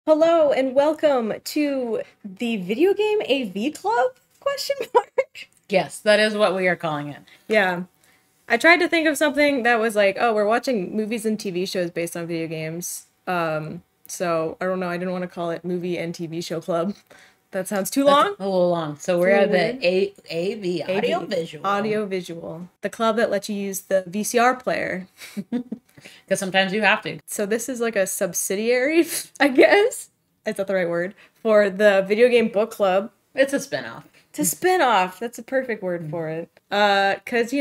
Hello and welcome to the Video Game AV Club? Question mark. Yes, that is what we are calling it. Yeah. I tried to think of something that was like, oh, we're watching movies and TV shows based on video games. So I don't know, I didn't want to call it movie and TV show club. That sounds too That's long. a little long. So we're at the AV, audio AV, visual. audio visual. The club that lets you use the VCR player. Because sometimes you have to. So this is like a subsidiary, I guess. Is that the right word? For the Video Game Book Club. It's a spinoff. It's a spin-off. That's a perfect word for it. Because,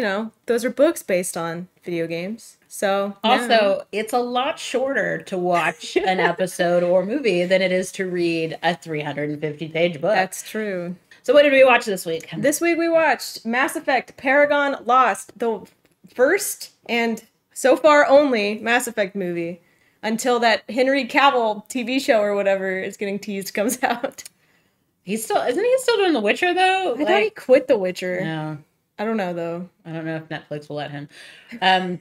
those are books based on video games. So, Also, it's a lot shorter to watch an episode or movie than it is to read a 350-page book. That's true. So what did we watch this week? This week we watched Mass Effect Paragon Lost, the first and so far only Mass Effect movie, until that Henry Cavill TV show or whatever is getting teased comes out. Isn't he still doing The Witcher though? I thought he quit The Witcher. No. I don't know though. I don't know if Netflix will let him.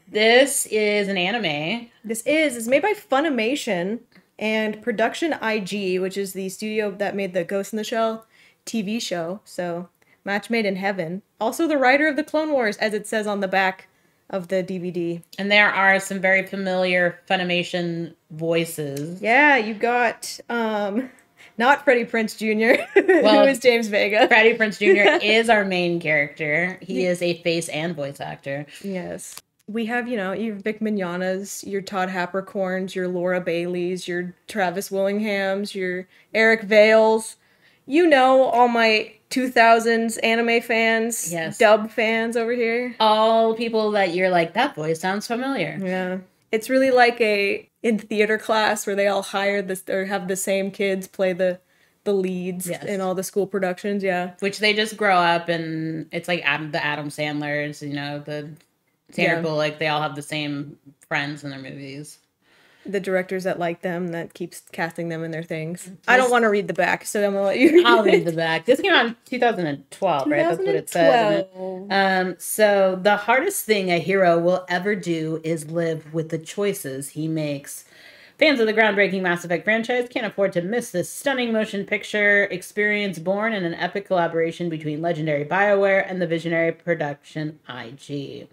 This is an anime. It's made by Funimation and Production IG, which is the studio that made the Ghost in the Shell TV show. So, match made in heaven. Also the writer of the Clone Wars, as it says on the back of the DVD. And there are some very familiar Funimation voices. Yeah, you got not Freddie Prinze Jr., who is James Vega. Freddie Prinze Jr. is our main character. He is a face and voice actor. Yes. We have, your Vic Mignognas, your Todd Hapercorns, your Laura Baileys, your Travis Willinghams, your Eric Vales. All my 2000s anime fans, yes, dub fans over here. All people that you're like, that voice sounds familiar. Yeah. It's really like in theater class where they all hire this or have the same kids play the leads in all the school productions, yeah. Which they just grow up and it's like the Adam Sandlers, the Sandra Bullock, they all have the same friends in their movies. The directors that like them, that keeps casting them in their things. I don't want to read the back, so I'm going to let you read I'll read the back. This came out in 2012, right? That's what it says. So the hardest thing a hero will ever do is live with the choices he makes. Fans of the groundbreaking Mass Effect franchise can't afford to miss this stunning motion picture experience born in an epic collaboration between legendary BioWare and the visionary Production IG.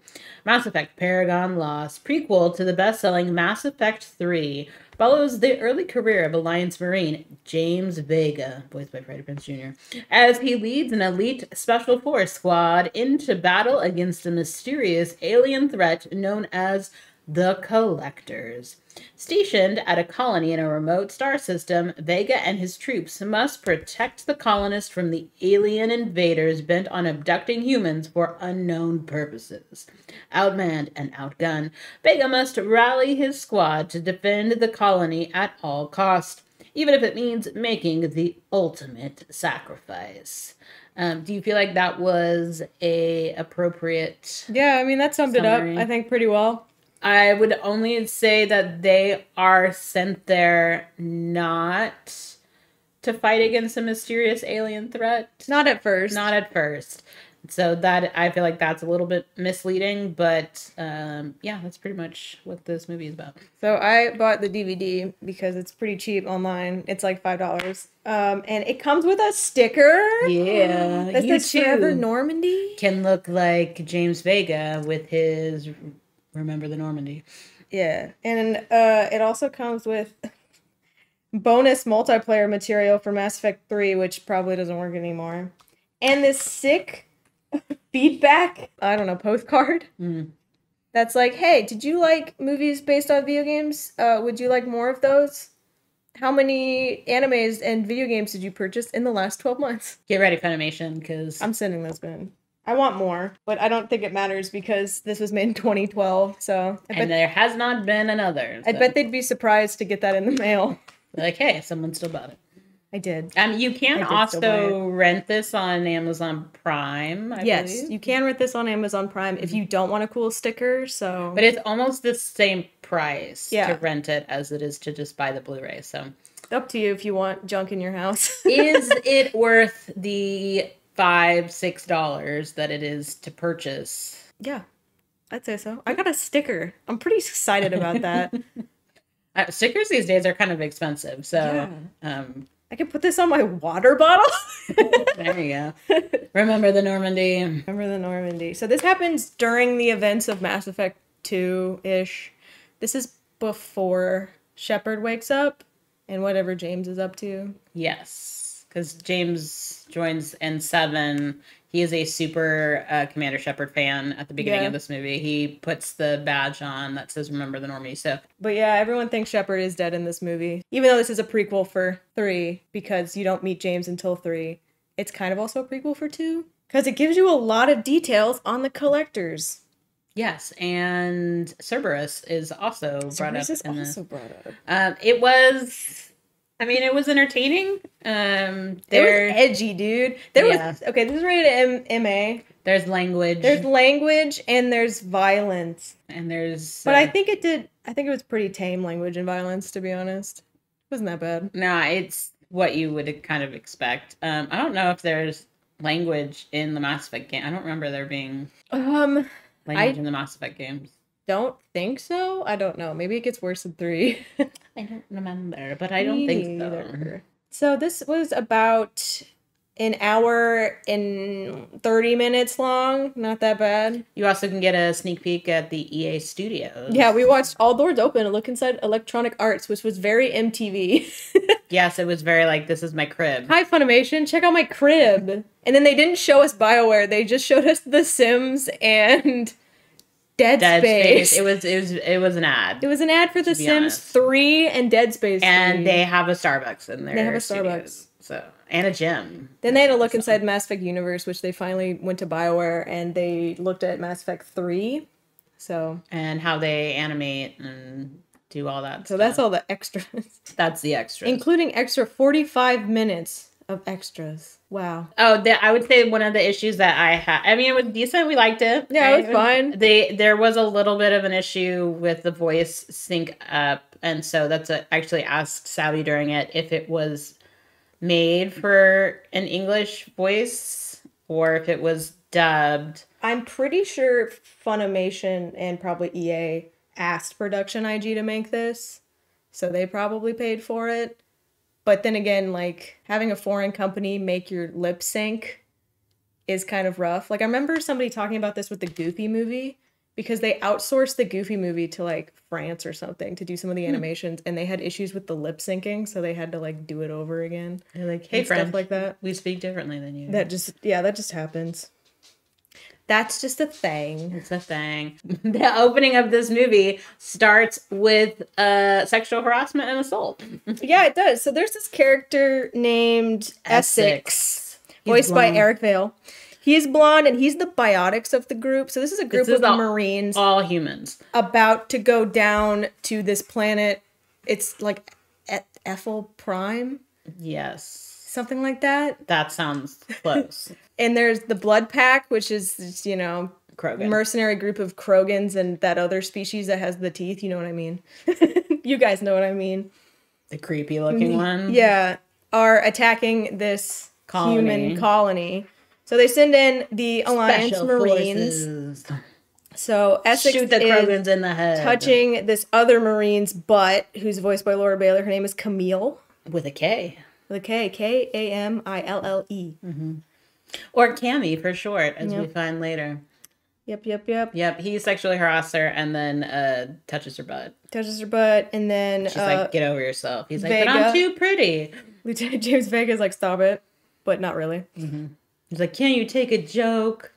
Mass Effect Paragon Lost, prequel to the best-selling Mass Effect 3, follows the early career of Alliance Marine James Vega, voiced by Freddie Prinze Jr., as he leads an elite special force squad into battle against a mysterious alien threat known as the Collectors. Stationed at a colony in a remote star system, Vega and his troops must protect the colonists from the alien invaders bent on abducting humans for unknown purposes. Outmanned and outgunned, Vega must rally his squad to defend the colony at all cost, even if it means making the ultimate sacrifice. Do you feel like that was a appropriate? Yeah, I mean, that summed summary? It up, I think, pretty well. I would only say that they are sent there not to fight against a mysterious alien threat. Not at first. Not at first. So that, I feel like that's a little bit misleading, but that's pretty much what this movie is about. So I bought the DVD because it's pretty cheap online. It's like $5. And it comes with a sticker. Yeah. That says Forever Normandy. Can look like James Vega with his Remember the Normandy. Yeah. And it also comes with bonus multiplayer material for Mass Effect 3, which probably doesn't work anymore. And this sick feedback, postcard. That's like, hey, did you like movies based on video games? Would you like more of those? How many animes and video games did you purchase in the last 12 months? Get ready, Funimation, because I'm sending those in. I want more, but I don't think it matters because this was made in 2012, so... there has not been another. So. I bet they'd be surprised to get that in the mail. Like, hey, someone still bought it. I did. You can also rent this on Amazon Prime, I believe. You can rent this on Amazon Prime if you don't want a cool sticker, so... But it's almost the same price to rent it as it is to just buy the Blu-ray, so... Up to you if you want junk in your house. Is it worth the $5-6 that it is to purchase? Yeah, I'd say so. I got a sticker. I'm pretty excited about that. Stickers these days are kind of expensive, so I can put this on my water bottle. there you go. Remember the Normandy. Remember the Normandy. So this happens during the events of Mass Effect 2-ish. This is before Shepard wakes up and whatever James is up to. Yes, because James joins N7. He is a super Commander Shepard fan at the beginning of this movie. He puts the badge on that says "Remember the Normie." So, but yeah, everyone thinks Shepard is dead in this movie, even though this is a prequel for 3 because you don't meet James until 3. It's kind of also a prequel for 2 because it gives you a lot of details on the collectors. Yes, and Cerberus is also brought up. It was entertaining. It was edgy, dude. This is rated MA. There's language. There's language and there's violence. And there's... But I think it was pretty tame language and violence, to be honest. It wasn't that bad. No, it's what you would kind of expect. I don't know if there's language in the Mass Effect game. I don't remember there being language in the Mass Effect games. Don't think so. I don't know. Maybe it gets worse in 3. I don't remember, but I don't think so. So this was about an hour and 30 minutes long. Not that bad. You also can get a sneak peek at the EA Studios. Yeah, we watched All Doors Open, a look inside Electronic Arts, which was very MTV. Yes, it was very like, this is my crib. Hi, Funimation, check out my crib. And then they didn't show us BioWare. They just showed us The Sims and... Dead Space. It was an ad. It was an ad for The Sims 3 and Dead Space 3. And they have a Starbucks in there. They have a Starbucks. And a gym. Then they had a look inside Mass Effect Universe, which they finally went to BioWare and they looked at Mass Effect 3. And how they animate and do all that stuff. That's all the extras. That's the extras. Including extra 45 minutes of extras. Wow. Oh, I would say one of the issues that I had, I mean, it was decent. We liked it. Yeah, it was fine. There was a little bit of an issue with the voice sync up. And so actually asked Savvy during it if it was made for an English voice or if it was dubbed. I'm pretty sure Funimation and probably EA asked Production IG to make this. So they probably paid for it. But then again, like, having a foreign company make your lip sync is kind of rough. Like, I remember somebody talking about this with the Goofy movie, because they outsourced the Goofy movie to, like, France or something to do some of the animations, and they had issues with the lip syncing, so they had to, like, do it over again. They're like, hey, French, stuff like that. We speak differently than you. That just happens. That's just a thing. It's a thing. The opening of this movie starts with sexual harassment and assault. Yeah, it does. So there's this character named Essex, voiced by Eric Vale. He's blonde and he's the biotics of the group. So this is a group of Marines. All humans. About to go down to this planet. It's like Ethel Prime. Yes. Something like that. That sounds close. And there's the Blood Pack, which is, Krogan. Mercenary group of Krogans and that other species that has the teeth. You know what I mean? You guys know what I mean. The creepy looking one. Yeah. Are attacking this human colony. So they send in the Alliance Special Marines. Forces. So Essex shoot the Krogans in the head. Touching this other Marine's butt, who's voiced by Laura Bailey. Her name is Camille. With a K. With a K. Kamille. Mm-hmm. Or Cammy for short, as we find later. Yep. Yep, he sexually harasses her and then touches her butt. And then... She's like, get over yourself. He's like, but I'm too pretty. Lieutenant James Vega's like, stop it. But not really. Mm-hmm. He's like, can you take a joke?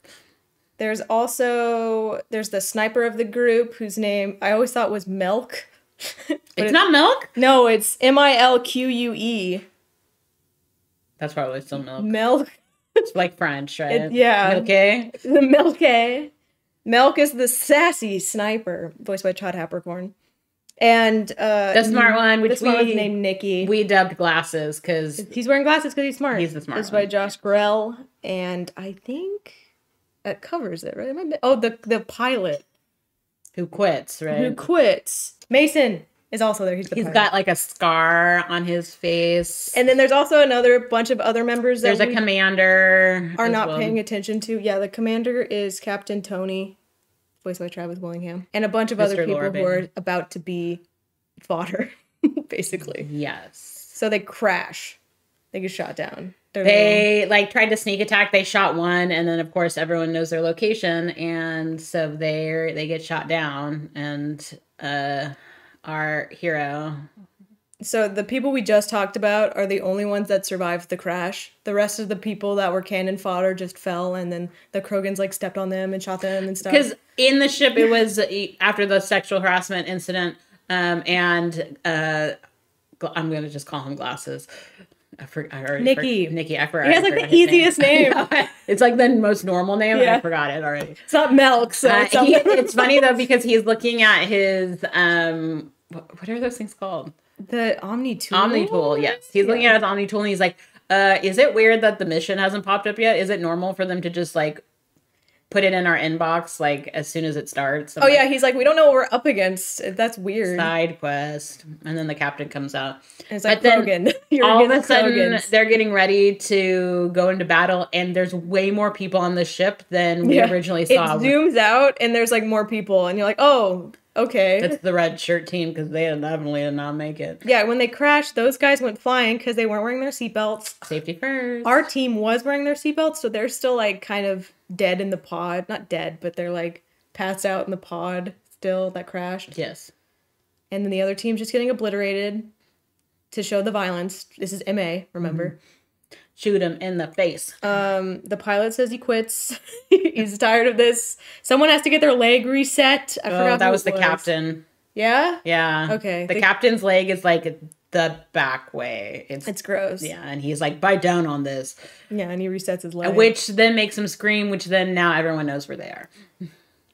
There's the sniper of the group, whose name I always thought was Milk. It's not Milk? No, it's Milque. That's probably still Milk. Milk. It's like French, right? Yeah. Milque. The Milque. Milk is the sassy sniper, voiced by Chad Hapercorn. And the smart one, which one's named Nikki. We dubbed Glasses because he's wearing glasses because he's smart. He's the smart one. Voiced by Josh Grell, and I think that covers it, right? The pilot who quits, right? Who quits? Mason is also there. He's got like a scar on his face. And then there's also another bunch of other members that there's a commander are not paying attention to. Yeah, the commander is Captain Tony, voiced by Travis Willingham, and a bunch of other people who are about to be fodder, basically. Yes. So they crash. They get shot down. They like tried to sneak attack. They shot one, and then of course everyone knows their location, and so they get shot down. And our hero. So the people we just talked about are the only ones that survived the crash. The rest of the people that were cannon fodder just fell, and then the Krogans like stepped on them and shot them and stuff. Because in the ship, it was after the sexual harassment incident, and I'm gonna just call him Glasses. Nikki. I forgot. He has like the easiest name. It's like the most normal name. Yeah. I forgot it already. It's not Melk. So it's funny though because he's looking at his what are those things called? The Omni Tool? Omni Tool, yes. He's looking at his Omni Tool and he's like, is it weird that the mission hasn't popped up yet? Is it normal for them to just like put it in our inbox like as soon as it starts? Oh yeah, he's like, we don't know what we're up against. That's weird. Side quest. And then the captain comes out. And it's like, Krogan. All of a sudden, they're getting ready to go into battle and there's way more people on the ship than we originally saw. It zooms out and there's like more people and you're like, oh, okay. It's the red shirt team because they definitely did not make it. Yeah, when they crashed, those guys went flying because they weren't wearing their seatbelts. Safety first. Our team was wearing their seatbelts, so they're still like kind of dead in the pod. Not dead, but they're like passed out in the pod still that crashed. Yes. And then the other team's just getting obliterated to show the violence. This is MA, remember? Mm-hmm. Shoot him in the face. The pilot says he quits. He's tired of this. Someone has to get their leg reset. I forgot that was the captain. Yeah? Yeah. Okay. The captain's leg is like the back way. It's gross. Yeah, and he's like, bite down on this. Yeah, and he resets his leg. Which then makes him scream, which then now everyone knows where they are.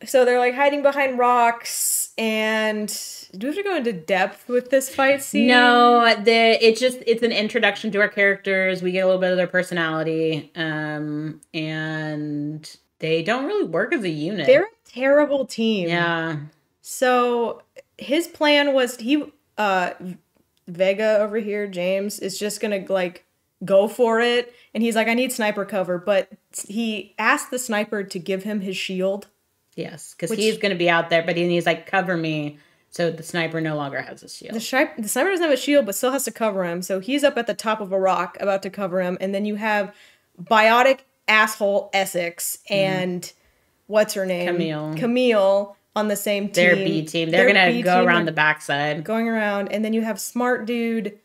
So they're like hiding behind rocks, and do we have to go into depth with this fight scene? No, it's an introduction to our characters. We get a little bit of their personality, and they don't really work as a unit. They're a terrible team. Yeah. So his plan was Vega over here, James, is just gonna like go for it, and he's like, I need sniper cover, but he asked the sniper to give him his shield. Yes, because he's going to be out there, but he's like, cover me. So the sniper no longer has a shield. The sniper doesn't have a shield, but still has to cover him. So he's up at the top of a rock about to cover him. And then you have biotic asshole Essex and what's her name? Camille on the same team. Their B team. They're going to go around the backside. Going around. And then you have smart dude.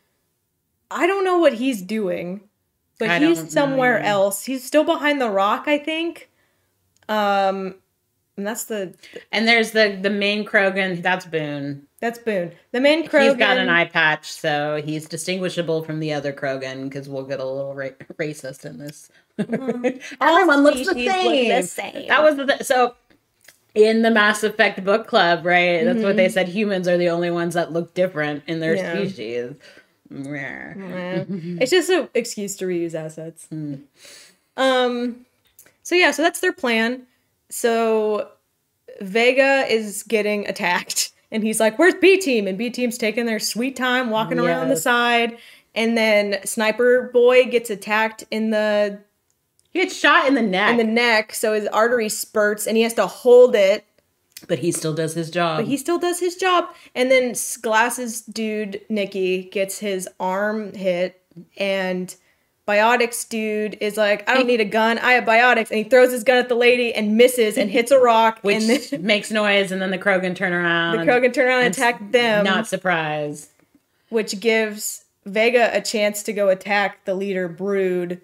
I don't know what he's doing, but he's somewhere else. He's still behind the rock, I think. And that's and there's the main Krogan. That's Boone. That's Boone. The main Krogan. He's got an eye patch, so he's distinguishable from the other Krogan because we'll get a little racist in this. Everyone looks the same. That was so in the Mass Effect book club, right? That's what they said. Humans are the only ones that look different in their species. It's just an excuse to reuse assets. So that's their plan. So Vega is getting attacked and he's like, where's B team? And B team's taking their sweet time walking around the side. And then Sniper Boy gets attacked he gets shot in the neck. So his artery spurts and he has to hold it. But he still does his job. And then Glasses dude, Nikki, gets his arm hit and Biotics dude is like, I don't need a gun. I have biotics. And he throws his gun at the lady and misses and hits a rock. Which makes noise. And then the Krogan turn around. And attack them. Not surprised. Which gives Vega a chance to go attack the leader, Brood.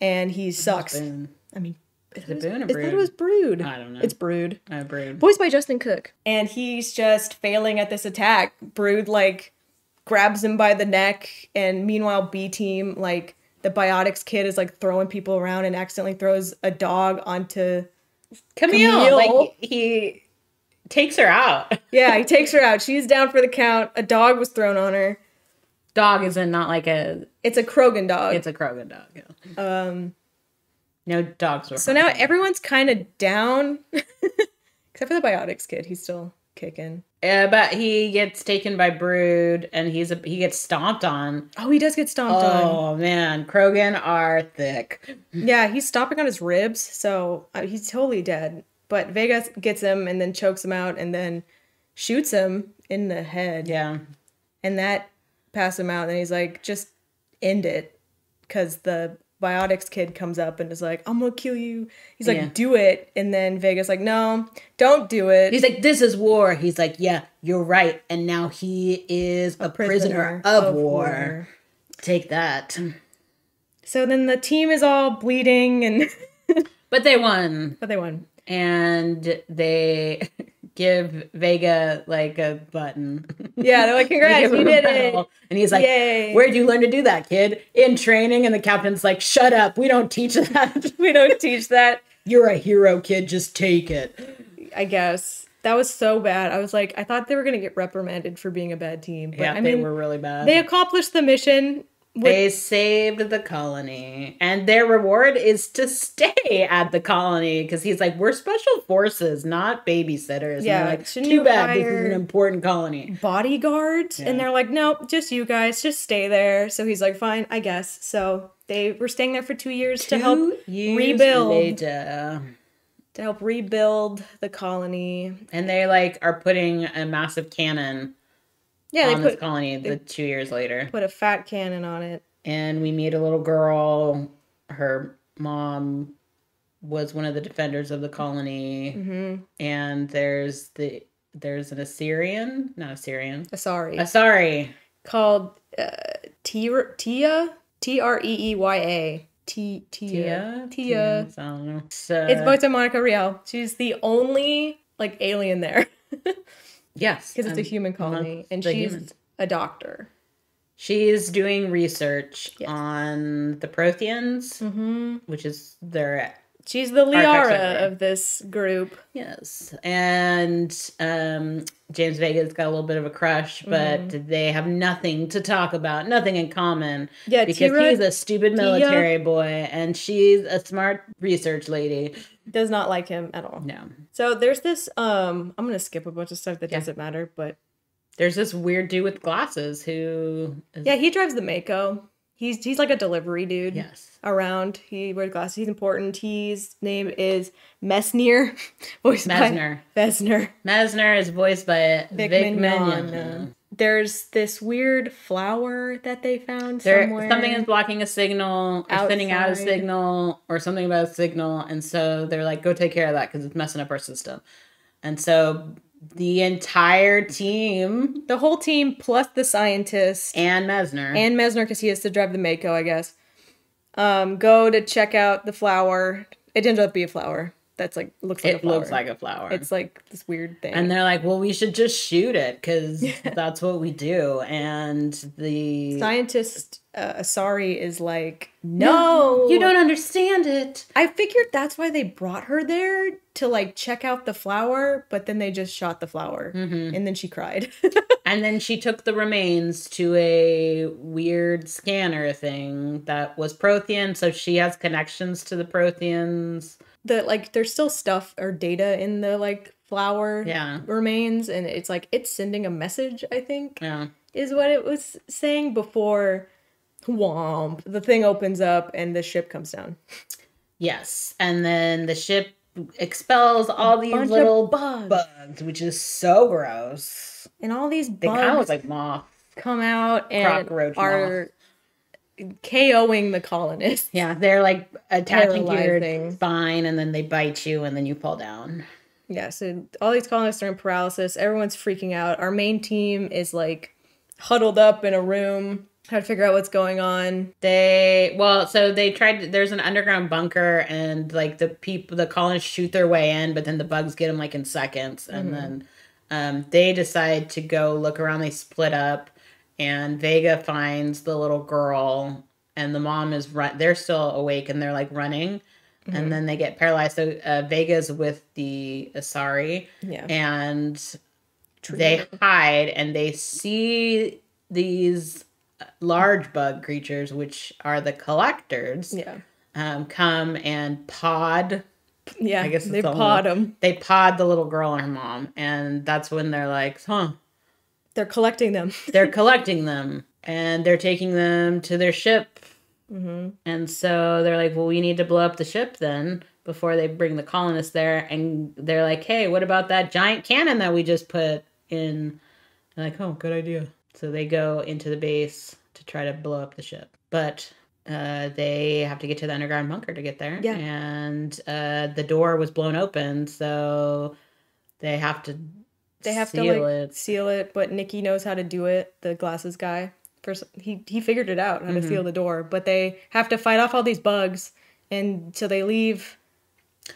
And he sucks. I mean, is it Boone or Brood? I thought it was Brood. I don't know. It's Brood. Brood. Voiced by Justin Cook. And he's just failing at this attack. Brood, like, grabs him by the neck. And meanwhile, B team, like, the Biotics kid is like throwing people around and accidentally throws a dog onto Camille. Like he takes her out. Yeah, he takes her out. She's down for the count. A dog was thrown on her. Dog isn't not like a. It's a Krogan dog. It's a Krogan dog. Yeah. No dogs were. So now everyone's kind of down, except for the Biotics kid. He's still kicking. But he gets taken by Brood, and he gets stomped on. Oh, he does get stomped on. Oh, man. Krogan are thick. Yeah, he's stomping on his ribs, so he's totally dead. But Vega gets him and then chokes him out and then shoots him in the head. Yeah. and that passed him out. And he's like, just end it, because the biotics kid comes up and is like, I'm gonna kill you. He's like, do it. And then Vega's like, no, don't do it. He's like, this is war. He's like, yeah, you're right. And now he is a prisoner of war. Take that. So then the team is all bleeding and But they won. And they give Vega like a button. Yeah, they're like, congrats, you did it. And he's like, yay. Where'd you learn to do that, kid? In training. And the captain's like, shut up. We don't teach that. We don't teach that. You're a hero, kid. Just take it. I guess. That was so bad. I was like, I thought they were going to get reprimanded for being a bad team. But yeah, they were really bad. They accomplished the mission. They saved the colony, and their reward is to stay at the colony, because he's like, we're special forces, not babysitters. Yeah, and like, too bad, this is an important colony. Bodyguards, and they're like, nope, just you guys, just stay there. So he's like, fine, I guess. So they were staying there for 2 years to help rebuild. Later. To help rebuild the colony. And they like are putting a massive cannon. Yeah, on this colony 2 years later. Put a fat cannon on it. And we meet a little girl. Her mom was one of the defenders of the colony. Mm-hmm. And there's an Assyrian. Asari. Called Tia? Treeya. Tia. I don't know. It's voiced by Monica Rial. She's the only like alien there. Yes. Because it's a human colony. And she's a doctor. She's doing research on the Protheans, which is she's the Liara of this group. Yes. And James Vega's got a little bit of a crush, but they have nothing to talk about, nothing in common. Yeah, because he's a stupid military boy, and she's a smart research lady. Does not like him at all. No. So there's this, I'm going to skip a bunch of stuff that doesn't matter, but... There's this weird dude with glasses who... he drives the Mako. He's like a delivery dude. Yes. Around. He wears glasses. He's important. His name is Messner. Mesner. Mesner is voiced by Vic Mignon. There's this weird flower that they found somewhere. Something is blocking a signal, or sending out a signal, or something about a signal. And so they're like, go take care of that because it's messing up our system. And so the entire team... The whole team plus the scientist. And Mesner, because he has to drive the Mako, I guess. Go to check out the flower. It ends up being a flower. That's like looks like a flower. It's like this weird thing. And they're like, well, we should just shoot it because that's what we do. And the scientist Asari is like, no, you don't understand it. I figured that's why they brought her there, to like check out the flower, but then they just shot the flower and then she cried. And then she took the remains to a weird scanner thing that was Prothean. So she has connections to the Protheans. There's still stuff or data in the like flower remains, and it's like it's sending a message, I think, is what it was saying before whomp, the thing opens up and the ship comes down. Yes. And then the ship expels all these little bugs, which is so gross. And all these bugs, they kind of look like moths, come out and are KOing the colonists. Yeah, they're like attaching to your spine, and then they bite you, and then you fall down. Yeah, so all these colonists are in paralysis. Everyone's freaking out. Our main team is like huddled up in a room, trying to figure out what's going on. They tried. There's an underground bunker, and like the colonists shoot their way in, but then the bugs get them like in seconds, and then they decide to go look around. They split up. And Vega finds the little girl, and the mom is they're still awake, and they're like running, and then they get paralyzed. So Vega's with the Asari, and they hide, and they see these large bug creatures, which are the collectors, come and pod. Yeah, I guess they pod them. They pod the little girl and her mom, and that's when they're like, huh. They're collecting them. And they're taking them to their ship. And so they're like, well, we need to blow up the ship then before they bring the colonists there. And they're like, hey, what about that giant cannon that we just put in? They're like, oh, good idea. So they go into the base to try to blow up the ship. But they have to get to the underground bunker to get there. Yeah. And the door was blown open, so they have to seal it, but Nikki knows how to do it, the glasses guy. First, he figured it out, how to seal the door, but they have to fight off all these bugs, and so they leave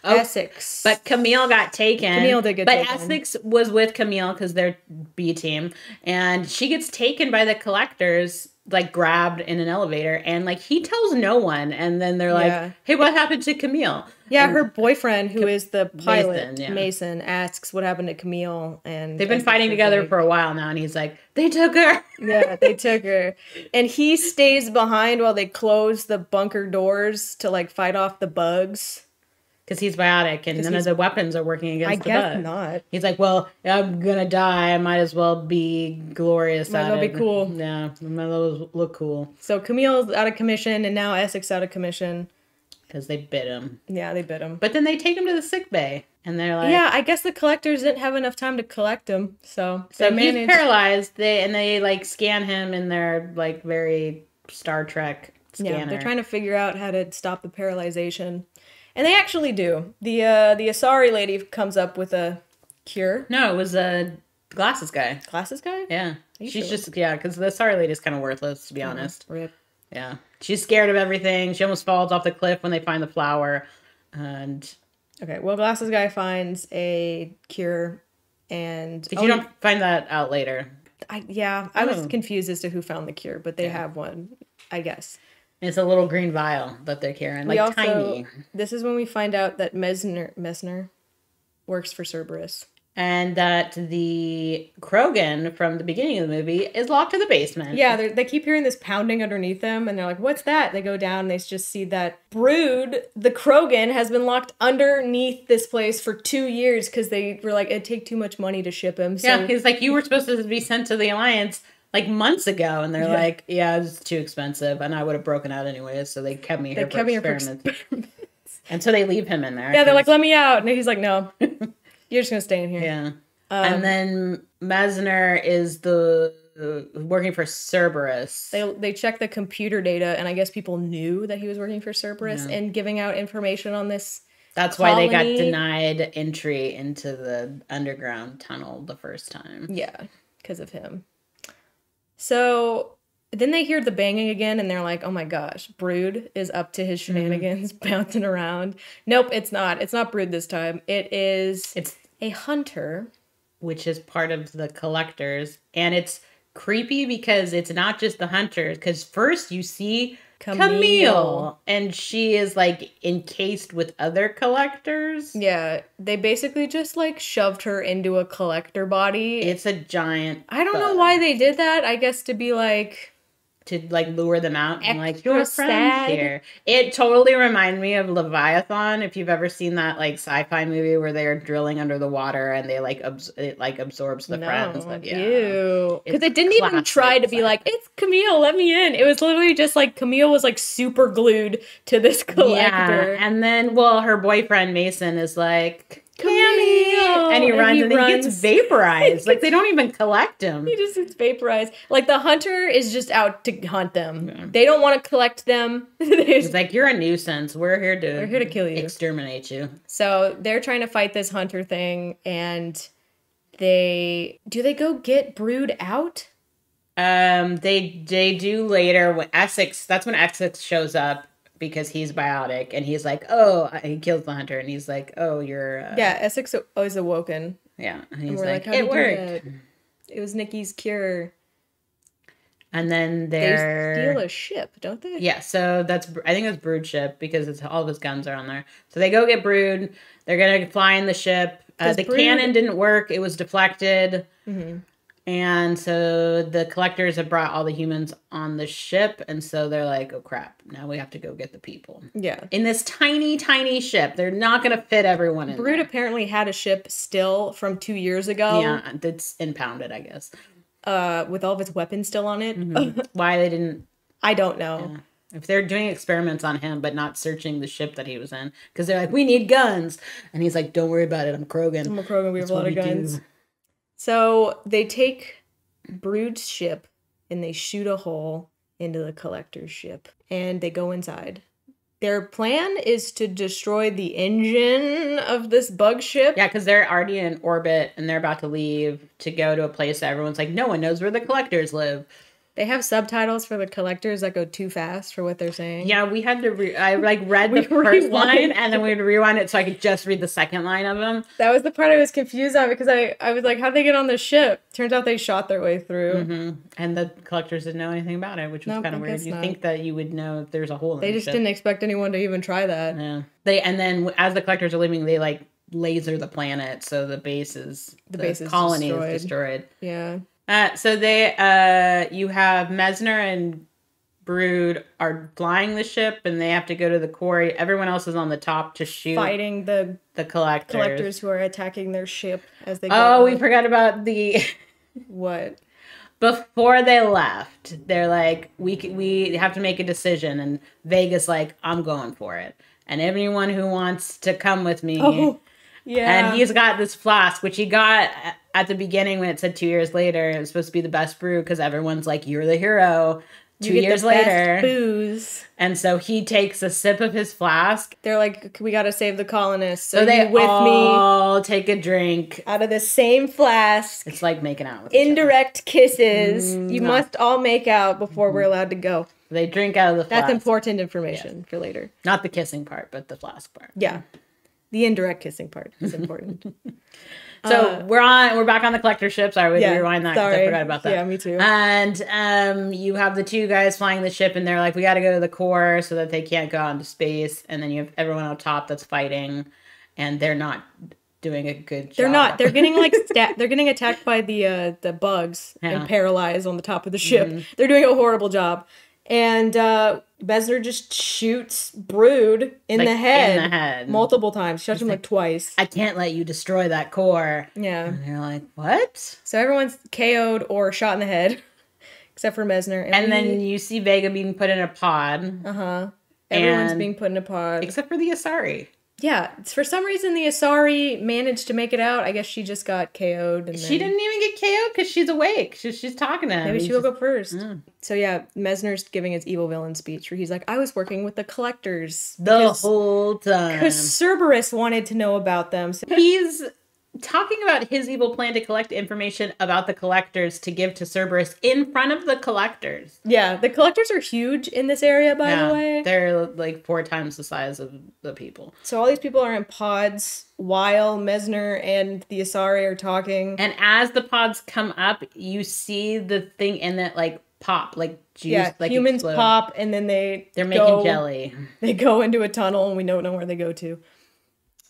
Essex. But Camille got taken. Camille did get taken. But Essex was with Camille because they're B team, and she gets taken by the collectors, like grabbed in an elevator, and like he tells no one, and then they're like, "Hey, what happened to Camille?" Yeah, and her boyfriend, who is the pilot, Mason, asks what happened to Camille, and they've been fighting together for a while now, and he's like, "They took her." Yeah, they took her, and he stays behind while they close the bunker doors to like fight off the bugs. Because he's biotic and none of the weapons are working against the bug. I guess not. He's like, well, I'm going to die. I might as well be glorious might as well be cool. Yeah, might as well look cool. So Camille's out of commission and now Essex out of commission. Because they bit him. Yeah, they bit him. But then they take him to the sick bay. And they're like... Yeah, I guess the collectors didn't have enough time to collect him. So he's paralyzed. They like scan him in their like very Star Trek scanner. Yeah, they're trying to figure out how to stop the paralyzation. And they actually do. The Asari lady comes up with a cure. No, it was a glasses guy. Glasses guy? Yeah. She's just, because the Asari lady's kind of worthless, to be honest. Rip. Yeah. She's scared of everything. She almost falls off the cliff when they find the flower. And... Okay, well, glasses guy finds a cure and... But you don't find that out later. I was confused as to who found the cure, but they have one, I guess. It's a little green vial that they're carrying, tiny. This is when we find out that Messner works for Cerberus. And that the Krogan from the beginning of the movie is locked in the basement. Yeah, they keep hearing this pounding underneath them, and they're like, what's that? They go down, and they just see that Brood, the Krogan, has been locked underneath this place for 2 years because they were like, it'd take too much money to ship him. So yeah, he's like, you were supposed to be sent to the Alliance like months ago, and they're like, yeah, it's too expensive, and I would have broken out anyways, so they kept me here for experiments. And so they leave him in there. Yeah, they're like, let me out. And he's like, no, you're just going to stay in here. Yeah. And then Messner is working for Cerberus. They check the computer data, and I guess people knew that he was working for Cerberus and giving out information on this. That's colony. Why they got denied entry into the underground tunnel the first time. Yeah, because of him. So then they hear the banging again, and they're like, oh my gosh, Brood is up to his shenanigans, bouncing around. Nope, it's not. It's not Brood this time. It's a hunter. Which is part of the collectors. And it's creepy because it's not just the hunters. Because first you see Camille. And she is like encased with other collectors. Yeah, they basically just like shoved her into a collector body. It's a giant I don't know why they did that. I guess to be like... To like lure them out and like, you're your friends here. It totally reminded me of Leviathan. If you've ever seen that like sci-fi movie where they're drilling under the water and they it absorbs the friends. But, ew. Because it didn't even try to be like, it's Camille, let me in. It was literally just like Camille was like super glued to this collector. Yeah. And then her boyfriend Mason is like, Camille! And he runs and he gets vaporized. Like, they don't even collect him. He just gets vaporized. Like, the hunter is just out to hunt them. Yeah. They don't want to collect them. He's like, you're a nuisance. We're here to kill you. Exterminate you. So, they're trying to fight this hunter thing, and do they go get Brood out? They do later. That's when Essex shows up. Because he's biotic, and he's like, oh, he kills the hunter, and he's like, oh, you're... Yeah, Essex is awoken. Yeah, and he's like, it worked. It was Nikki's cure. And then they steal a ship, don't they? Yeah, so I think that's Brood's ship, because all of his guns are on there. So they go get Brood, they're gonna fly in the ship. The cannon didn't work, it was deflected. Mm-hmm. And so the collectors have brought all the humans on the ship. And so they're like, oh, crap. Now we have to go get the people. Yeah. In this tiny, tiny ship. They're not going to fit everyone in Brood apparently had a ship still from 2 years ago. Yeah, that's impounded, I guess. With all of its weapons still on it. Mm-hmm. Why they didn't... I don't know. Yeah. If they're doing experiments on him, but not searching the ship that he was in. Because they're like, we need guns. And he's like, don't worry about it. I'm Krogan. We have a lot of guns. So they take Brood's ship and they shoot a hole into the collector's ship, and they go inside. Their plan is to destroy the engine of this bug ship. Yeah, because they're already in orbit, and they're about to leave to go to a place that everyone's like, no one knows where the collectors live. They have subtitles for the collectors that go too fast for what they're saying. Yeah, we had to I read the first line, and then we had to rewind it so I could just read the second line of them. That was the part I was confused on, because I was like, how'd they get on the ship? Turns out they shot their way through. Mm-hmm. And the collectors didn't know anything about it, which was kind of weird. You'd think that you would know if there's a hole in They the just ship. didn't expect anyone to even try that. Yeah. And then as the collectors are leaving, they like laser the planet, so the colony is destroyed. Yeah. So you have Messner and Brood are flying the ship, and they have to go to the quarry. Everyone else is on the top to shoot, fighting the collectors who are attacking their ship as they go. Oh, we forgot about the what? Before they left, they're like, we have to make a decision, and Vega's like, I'm going for it, and everyone who wants to come with me. Oh. Yeah. And he's got this flask, which he got at the beginning when it said 2 years later. It was supposed to be the best brew because everyone's like, you're the hero. 2 years later. Best booze. And so he takes a sip of his flask. They're like, we got to save the colonists. So they all take a drink. Out of the same flask. It's like making out with indirect kisses. You must all make out before we're allowed to go. They drink out of the flask. That's important information for later. Not the kissing part, but the flask part. Yeah. The indirect kissing part is important. So we're back on the collector ship. Sorry, we had to rewind that because I forgot about that. Yeah, me too. And you have the two guys flying the ship, and they're like, we got to go to the core so that they can't go out into space. And then you have everyone on top that's fighting, and they're not doing a good job. They're not. They're getting like they're getting attacked by the bugs and paralyzed on the top of the ship. Mm-hmm. They're doing a horrible job. And Messner just shoots Brood in the head multiple times. Shoots him like twice. I can't let you destroy that core. Yeah. And they're like, what? So everyone's KO'd or shot in the head, except for Messner. And then you see Vega being put in a pod. Uh-huh. Everyone's being put in a pod. Except for the Asari. Yeah, for some reason the Asari managed to make it out. I guess she just got KO'd. And she didn't even get KO'd because she's awake. She's talking to him. Maybe she woke up first. So yeah, Messner's giving his evil villain speech where he's like, I was working with the collectors. The whole time. Because Cerberus wanted to know about them. So he's talking about his evil plan to collect information about the collectors to give to Cerberus in front of the collectors. Yeah, the collectors are huge in this area, by the way. They're like 4 times the size of the people. So all these people are in pods while Messner and the Asari are talking. And as the pods come up, you see the thing in it like pop, like juice. Yeah, like humans explode. pop and then they're making jelly. They go into a tunnel and we don't know where they go to.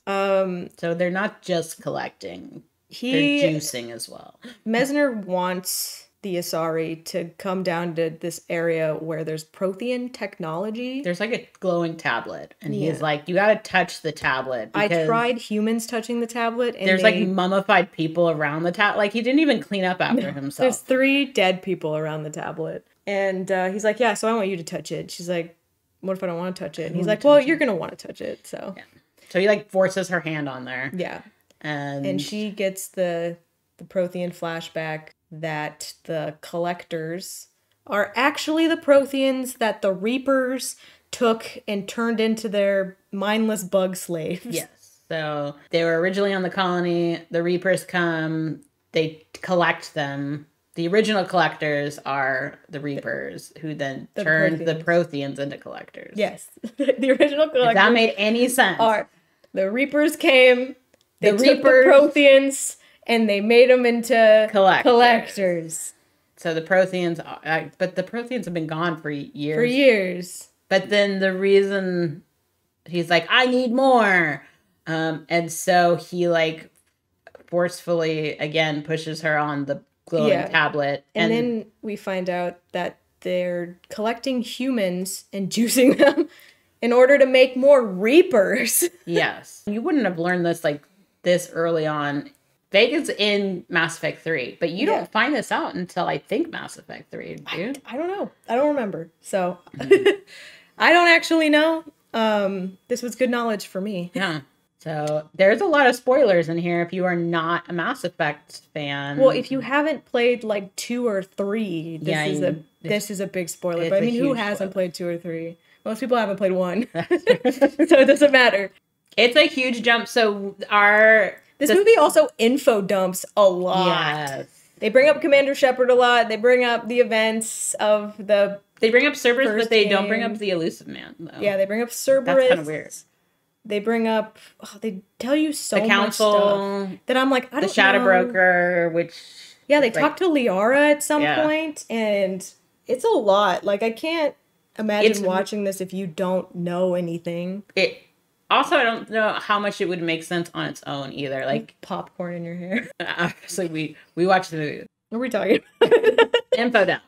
So they're not just collecting. They're juicing as well. Messner wants the Asari to come down to this area where there's Prothean technology. There's like a glowing tablet. And he's like, you gotta touch the tablet. I tried humans touching the tablet. And there's like mummified people around the tablet. Like he didn't even clean up after himself. There's 3 dead people around the tablet. And he's like, yeah, so I want you to touch it. She's like, what if I don't want to touch it? And he's like, well, you're going to want to touch it. So yeah. So he like forces her hand on there. Yeah. And she gets the Prothean flashback that the collectors are actually the Protheans that the Reapers took and turned into their mindless bug slaves. Yes. So they were originally on the colony. The Reapers come. They collect them. The original collectors are the Reapers, who then turned the Protheans into collectors. Yes. The original collectors. If that made any sense. The Reapers came, they took the Protheans, and they made them into collectors. So the Protheans, but the Protheans have been gone for years. For years. But then the reason he's like, I need more. And so he like forcefully, again, pushes her on the glowing tablet. And then we find out that they're collecting humans and juicing them in order to make more Reapers. Yes. You wouldn't have learned this like this early on. Vega's in Mass Effect 3, but you don't find this out until I think Mass Effect 3, do you? I don't know. I don't remember. So I don't actually know. This was good knowledge for me. Yeah. So there's a lot of spoilers in here if you are not a Mass Effect fan. Well, if you haven't played like 2 or 3, this is a big spoiler. But I mean, who hasn't played 2 or 3? Most people haven't played 1. So it doesn't matter. It's a huge jump. So this movie also info dumps a lot. Yes. They bring up Commander Shepard a lot. They bring up the events of the They bring up Cerberus, but they don't bring up the Elusive Man, though. Yeah, they bring up Cerberus. That's kind of weird. They bring up, they tell you so the council, much stuff that I'm like, I don't know. The Shadow Broker, which... Yeah, they talk to Liara at some point, and it's a lot. Like, I can't imagine watching this if you don't know anything. Also, I don't know how much it would make sense on its own either. Like popcorn in your hair. Obviously, we watched the movie. What are we talking about? Info dump.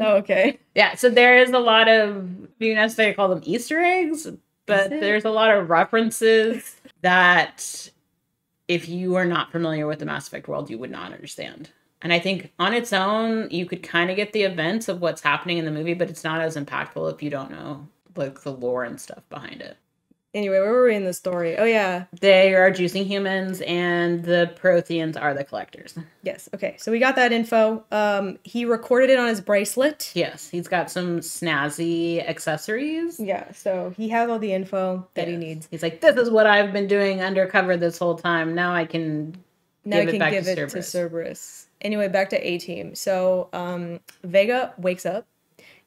Oh, okay. Yeah, so there is a lot of, you necessarily call them Easter eggs, but there's a lot of references that if you are not familiar with the Mass Effect world, you would not understand. And I think on its own, you could kind of get the events of what's happening in the movie, but it's not as impactful if you don't know like the lore and stuff behind it. Anyway, where were we in the story? Oh, yeah. They are juicing humans, and the Protheans are the collectors. Yes. Okay. So we got that info. He recorded it on his bracelet. Yes. He's got some snazzy accessories. Yeah. So he has all the info that he needs. He's like, this is what I've been doing undercover this whole time. Now I can give it to Cerberus. Anyway, back to A-Team. So Vega wakes up,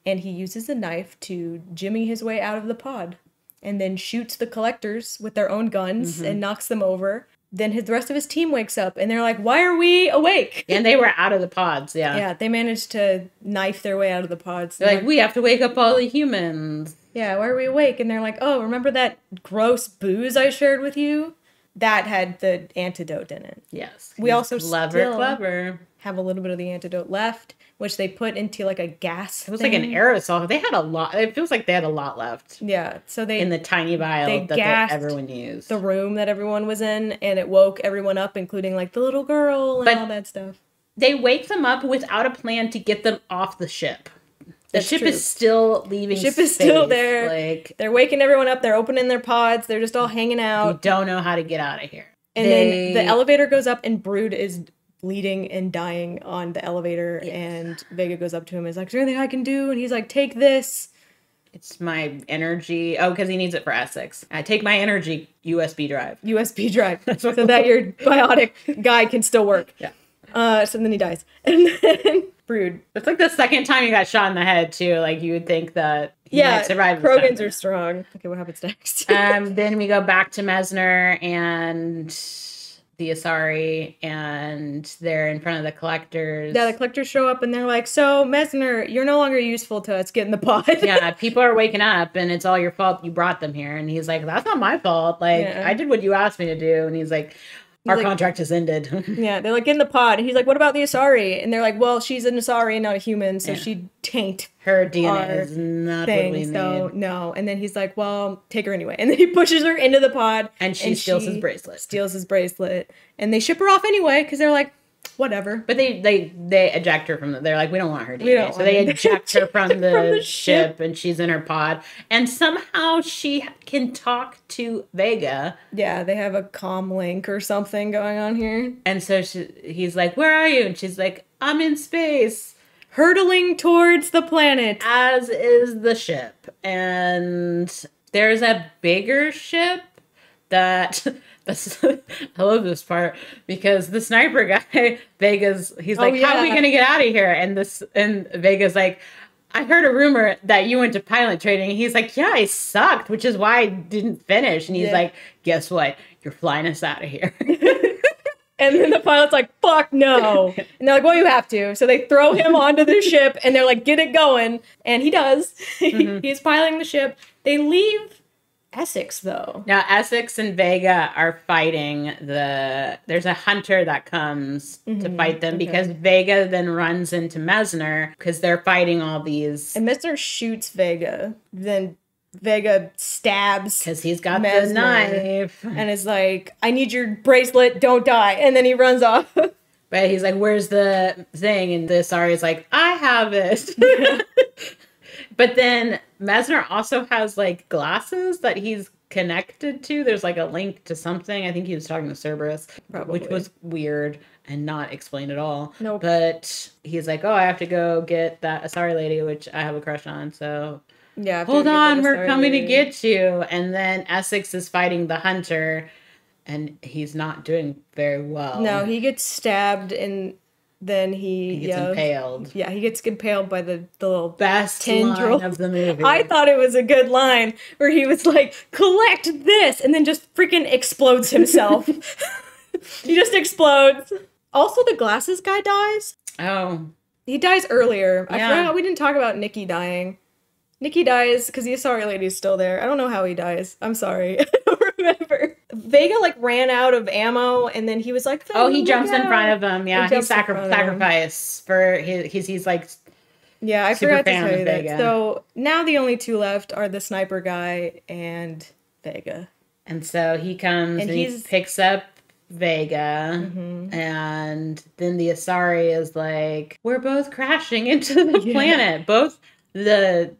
and he uses a knife to jimmy his way out of the pod. And then shoots the collectors with their own guns and knocks them over. Then the rest of his team wakes up and they're like, why are we awake? And they were out of the pods, yeah. Yeah, they managed to knife their way out of the pods. They're like, we have to wake up all the humans. Yeah, why are we awake? And they're like, oh, remember that gross booze I shared with you? That had the antidote in it. Yes. We also clever. Have a little bit of the antidote left, which they put into like a gas. It was like an aerosol. They had a lot. It feels like they had a lot left. Yeah. So in the tiny vial that everyone used. The room that everyone was in, and it woke everyone up, including like the little girl and all that stuff. They wake them up without a plan to get them off the ship. The ship is still leaving. The ship is still there. Like, they're waking everyone up. They're opening their pods. They're just all hanging out. You don't know how to get out of here. And then the elevator goes up, and Brood is bleeding and dying on the elevator. Yes. And Vega goes up to him and is like, is there anything I can do? And he's like, take this. It's my energy. Oh, because he needs it for Essex. I take my energy USB drive. USB drive. So that your biotic guy can still work. Yeah. So then he dies. And then Brood. It's like the second time he got shot in the head, too. Like, you would think that he might survive. Krogans are strong. Okay, what happens next? Then we go back to Mesner and the Asari, and they're in front of the collectors. Yeah, the collectors show up, and they're like, so, Mesner, you're no longer useful to us. Get in the pod. Yeah, people are waking up, and it's all your fault you brought them here. And he's like, that's not my fault. Like, I did what you asked me to do. And he's like, our contract has ended. Yeah, they're like, in the pod. And he's like, what about the Asari? And they're like, well, she's an Asari, not a human, so she taint her DNA is not what we need. So, no. And then he's like, well, take her anyway. And then he pushes her into the pod. And she steals his bracelet. And they ship her off anyway, because they're like, whatever. But they eject her from they're like, we don't want her DNA. So they eject her from the ship, and she's in her pod. And somehow she can talk to Vega. Yeah, they have a comm link or something going on here. And so he's like, where are you? And she's like, I'm in space. Hurtling towards the planet. As is the ship. And there's a bigger ship that... I love this part because the sniper guy, he's like, how are we going to get out of here? And Vega's like, I heard a rumor that you went to pilot training. And he's like, yeah, I sucked, which is why I didn't finish. And he's like, guess what? You're flying us out of here. And then the pilot's like, fuck no. And they're like, well, you have to. So they throw him onto the ship and they're like, get it going. And he does. He's piloting the ship. They leave Essex, though. Now, Essex and Vega are fighting there's a hunter that comes to fight them because Vega then runs into Mesner because they're fighting all these. And Mesner shoots Vega. Then Vega stabs because he's got Mesner, the knife. And is like, I need your bracelet, don't die. And then he runs off. But he's like, where's the thing? And the Asari is like, I have it. But then Mesner also has like glasses that he's connected to. There's like a link to something. I think he was talking to Cerberus, Probably. which was weird and not explained at all. Nope. But he's like, oh, I have to go get that Asari lady, which I have a crush on. So yeah, hold on, we're coming to get you. And then Essex is fighting the hunter, and he's not doing very well. No, he gets stabbed and then he gets impaled. Yeah, he gets impaled by the little best tendril line of the movie. I thought it was a good line where he was like, collect this, and then just freaking explodes himself. He just explodes. Also, the glasses guy dies. Oh. He dies earlier. Yeah. I forgot we didn't talk about Nikki dying. Nikki dies because the Asari lady's still there. I don't know how he dies. I'm sorry. I don't remember. Vega like ran out of ammo and then he was like, oh, he jumps in front of him. Yeah, he sacrifice for he's like yeah, I forgot to tell you that. So now the only two left are the sniper guy and Vega. And so he comes and he picks up Vega, and then the Asari is like, we're both crashing into the planet. Both the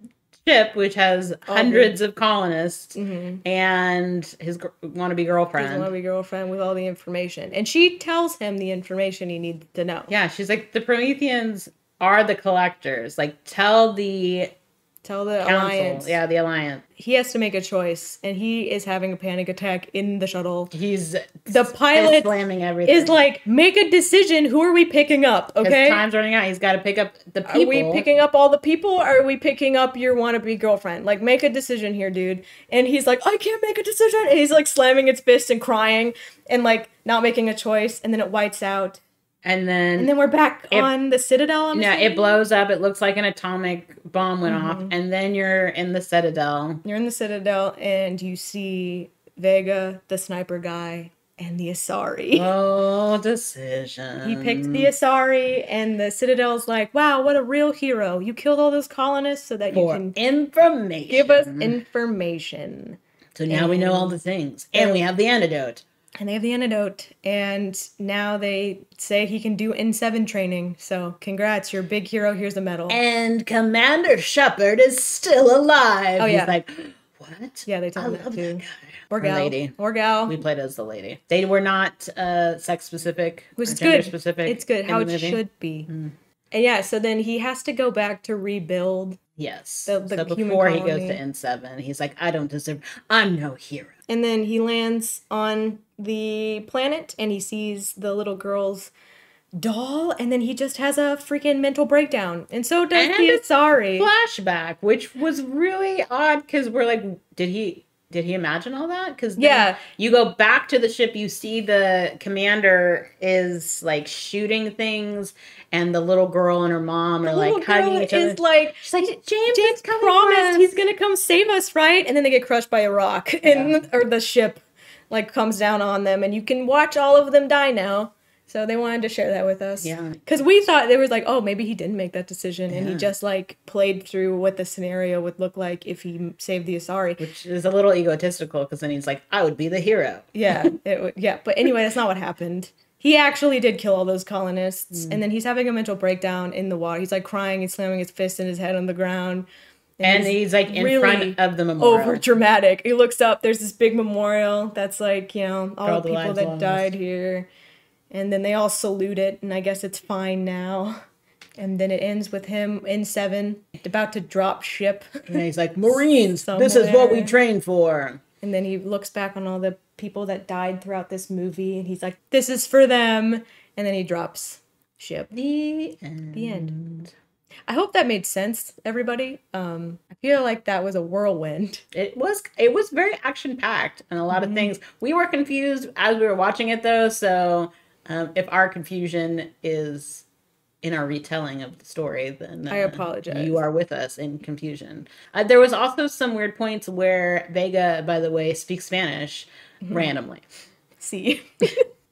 ship, which has hundreds of colonists, and his wannabe girlfriend. His wannabe girlfriend with all the information. And she tells him the information he needs to know. Yeah, she's like, the Prometheans are the collectors. Like, tell the council. Alliance. Yeah, the Alliance. He has to make a choice, and he is having a panic attack in the shuttle. The pilot slamming everything. Is like, make a decision. Who are we picking up? Okay, time's running out. He's got to pick up the people. Are we picking up all the people, or are we picking up your wannabe girlfriend? Like, make a decision here, dude. And he's like, I can't make a decision. And he's like slamming his fist and crying and like not making a choice. And then it whites out. And then we're back on the Citadel. It blows up. It looks like an atomic bomb went off. And then you're in the Citadel. You're in the Citadel, and you see Vega, the sniper guy, and the Asari. Oh, decision. He picked the Asari, and the Citadel's like, wow, what a real hero. You killed all those colonists so that you can information. Give us information. So now we know all the things. And we have the antidote. And they have the antidote, and now they say he can do N7 training. So, congrats, you're a big hero. Here's the medal. And Commander Shepard is still alive. Oh, yeah. He's like, what? Yeah, they told me that too. That or gal. Lady. Or gal. We played as the lady. They were not sex specific. Which is gender good. Specific. It's good. How it should be. And yeah, so then he has to go back to rebuild. Yes. So before he goes to N7, he's like, I don't deserve. I'm no hero. And then he lands on the planet and he sees the little girl's doll, and then he just has a freaking mental breakdown. And so does the Asari. Flashback, which was really odd because we're like, did he imagine all that? Because you go back to the ship, you see the commander is like shooting things, and the little girl and her mom are like hugging each other. She's like, James promised he's gonna come save us, right? And then they get crushed by a rock, or the ship like comes down on them, and you can watch all of them die now. So they wanted to share that with us. Yeah. Because we thought there was like, oh, maybe he didn't make that decision. And he just like played through what the scenario would look like if he saved the Asari. Which is a little egotistical because then he's like, I would be the hero. Yeah. But anyway, that's not what happened. He actually did kill all those colonists. And then he's having a mental breakdown in the water. He's like crying and slamming his fist in his head on the ground. And he's like in front of the memorial. Over dramatic. He looks up. There's this big memorial that's like, all the people that died here. And then they all salute it, and I guess it's fine now. And then it ends with him in N7, about to drop ship. And he's like, Marines, this is what we trained for. And then he looks back on all the people that died throughout this movie, and he's like, this is for them. And then he drops ship. The end. The end. I hope that made sense, everybody. I feel like that was a whirlwind. It was very action-packed, and a lot of things. We were confused as we were watching it, though, so... if our confusion is in our retelling of the story, then I apologize. You are with us in confusion. There was also some weird points where Vega, by the way, speaks Spanish randomly. See,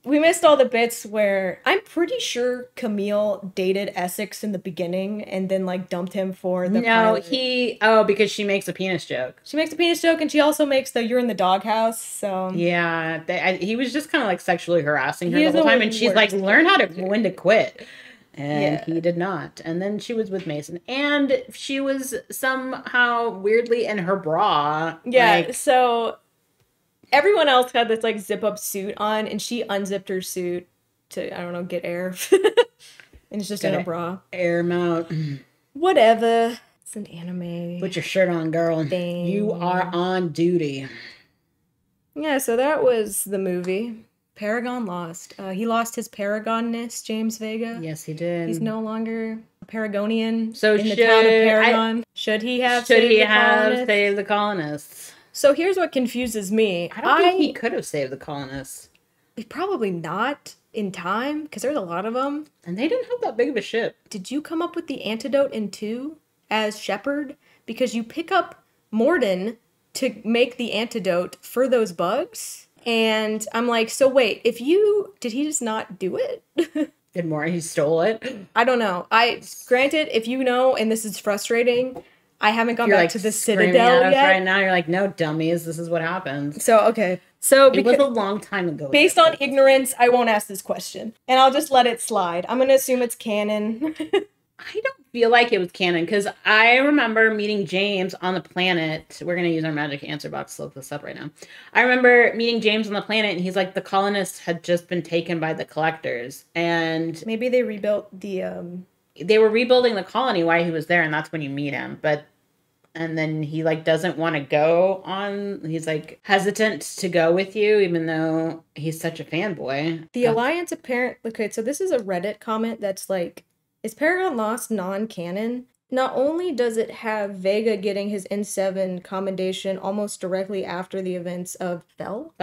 we missed all the bits where I'm pretty sure Camille dated Essex in the beginning and then like dumped him for the pilot. Because she makes a penis joke. She makes a penis joke, and she also makes the "you're in the doghouse." So yeah, he was just kind of like sexually harassing her the whole time, and she's like, "Learn when to quit." And he did not. And then she was with Mason. And she was somehow weirdly in her bra. Yeah, so everyone else had this, like, zip-up suit on, and she unzipped her suit to, I don't know, get air. And it's just in a bra. Air him out. Whatever. It's an anime. Put your shirt on, girl. Thing. You are on duty. Yeah, so that was the movie. Paragon lost. He lost his Paragonness, James Vega. Yes, he did. He's no longer a Paragonian so in the town of Paragon. Should he have saved the colonists? So here's what confuses me. I don't think he could have saved the colonists. Probably not in time, because there's a lot of them. And they didn't have that big of a ship. Did you come up with the antidote in 2 as Shepard? Because you pick up Morden to make the antidote for those bugs. And I'm like, so wait, did he just not do it? He stole it? I don't know. Granted, if you know, and this is frustrating, I haven't gone back to the Citadel yet. Right now, you're like, no, dummies, this is what happens. So, okay. So it was a long time ago. Based on ignorance, I won't ask this question. And I'll just let it slide. I'm going to assume it's canon. I don't feel like it was canon, because I remember meeting James on the planet. We're going to use our magic answer box to look this up right now. I remember meeting James on the planet, and he's like, the colonists had just been taken by the collectors. And maybe they rebuilt the... They were rebuilding the colony while he was there, and that's when you meet him. And then he, like, doesn't want to go on. He's, like, hesitant to go with you, even though he's such a fanboy. The Alliance apparently... Okay, so this is a Reddit comment that's like, is Paragon Lost non-canon? Not only does it have Vega getting his N7 commendation almost directly after the events of Fel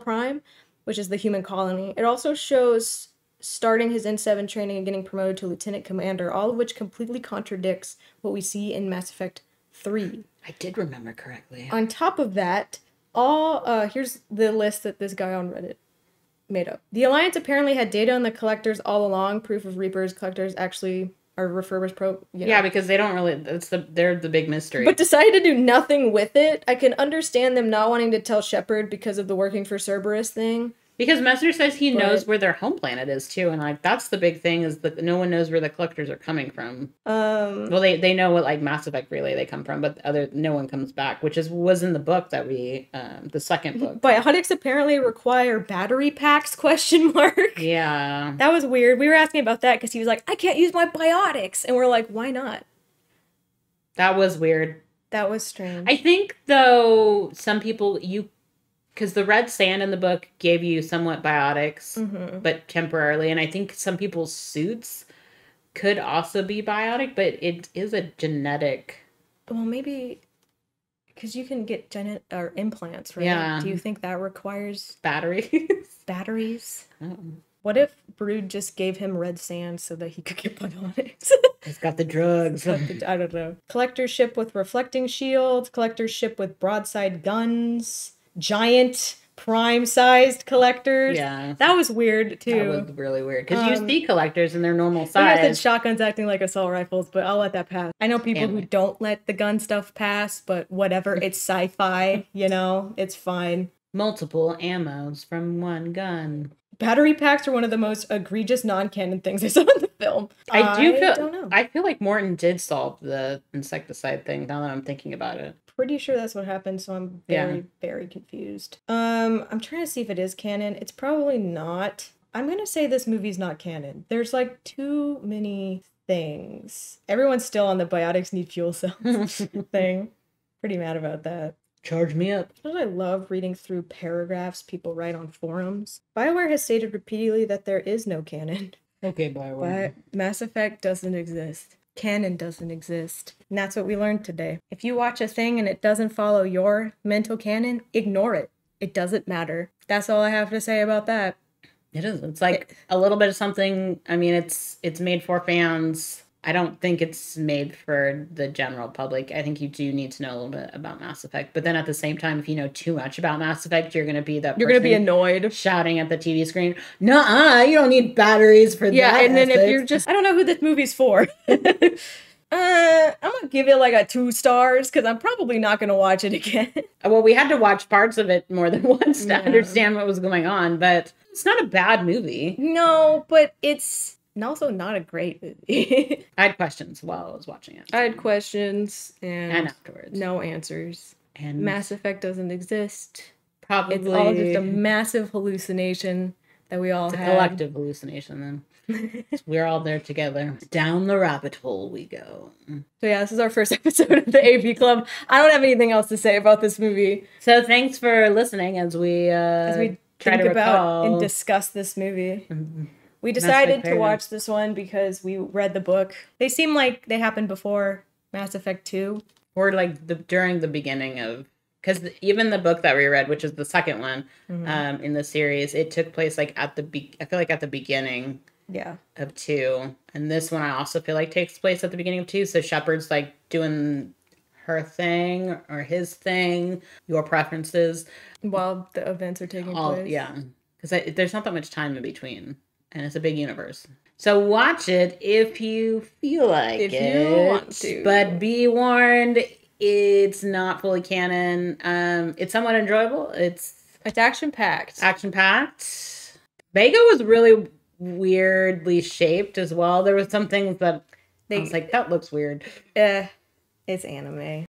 Prime, which is the human colony, it also shows starting his N7 training and getting promoted to Lieutenant Commander, all of which completely contradicts what we see in Mass Effect 3. I did remember correctly. On top of that, here's the list that this guy on Reddit made up. The Alliance apparently had data on the collectors all along, proof of Reapers. Collectors actually are refurbished Yeah, because they don't really, they're the big mystery. But decided to do nothing with it. I can understand them not wanting to tell Shepard because of the working for Cerberus thing. Because Messer says he knows where their home planet is, too. And, like, that's the big thing, is that no one knows where the collectors are coming from. Well, they know what, like, Mass Effect Relay they come from, but no one comes back, which was in the book that the second book. Biotics apparently require battery packs, ? Yeah. That was weird. We were asking about that because he was like, I can't use my biotics. And we're like, why not? That was weird. That was strange. I think, though, some people, because the red sand in the book gave you somewhat biotics, but temporarily. And I think some people's suits could also be biotic, but it is a genetic. Well, maybe because you can get implants, right? Yeah. Do you think that requires batteries? Oh. What if Brood just gave him red sand so that he could get biotics? He's got the drugs. I don't know. Collector ship with reflecting shields. Collector ship with broadside guns. Giant prime-sized collectors. Yeah. That was weird, too. That was really weird. Because you see collectors in their normal size. I guess shotguns acting like assault rifles, but I'll let that pass. I know people who don't let the gun stuff pass, but whatever. It's sci-fi, it's fine. Multiple ammos from one gun. Battery packs are one of the most egregious non-canon things I saw in the film. I feel like Morton did solve the insecticide thing, now that I'm thinking about it. Pretty sure that's what happened, so I'm very, very confused. I'm trying to see if it is canon. It's probably not. I'm gonna say this movie's not canon. There's, like, too many things. Everyone's still on the biotics need fuel cells thing. Pretty mad about that. Charge me up. I love reading through paragraphs people write on forums. BioWare has stated repeatedly that there is no canon. Okay, BioWare. But Mass Effect doesn't exist. Canon doesn't exist. And that's what we learned today. If you watch a thing and it doesn't follow your mental canon, ignore it. It doesn't matter. That's all I have to say about that. It is. It's like a little bit of something. I mean, it's made for fans. I don't think it's made for the general public. I think you do need to know a little bit about Mass Effect. But then at the same time, if you know too much about Mass Effect, you're going to be that person. You're going to be annoyed. Shouting at the TV screen, "Nuh-uh, you don't need batteries for that." Yeah, and then if you're just, I don't know who this movie's for. I'm going to give it like a 2 stars because I'm probably not going to watch it again. Well, we had to watch parts of it more than once to understand what was going on, but it's not a bad movie. No, but it's and also not a great movie. I had questions while I was watching it. I had questions and afterwards. No answers. And Mass Effect doesn't exist. Probably. It's all just a massive hallucination that we all had. It's a collective hallucination then. We're all there together. Down the rabbit hole we go. So yeah, this is our first episode of the AV Club. I don't have anything else to say about this movie. So thanks for listening as we try to recall and discuss this movie. We decided to watch this one because we read the book. They seem like they happened before Mass Effect 2. Or like during the beginning of... Because even the book that we read, which is the second one in the series, it took place like I feel like at the beginning of 2. And this one I also feel like takes place at the beginning of 2. So Shepard's like doing her thing or his thing, your preferences. While the events are taking place. Yeah. Because there's not that much time in between. And it's a big universe. So watch it if you feel like it. If you want to. But be warned... It's not fully canon. It's somewhat enjoyable. It's action-packed. Action-packed. Vega was really weirdly shaped as well. There was some things that I was like, that looks weird. It's anime.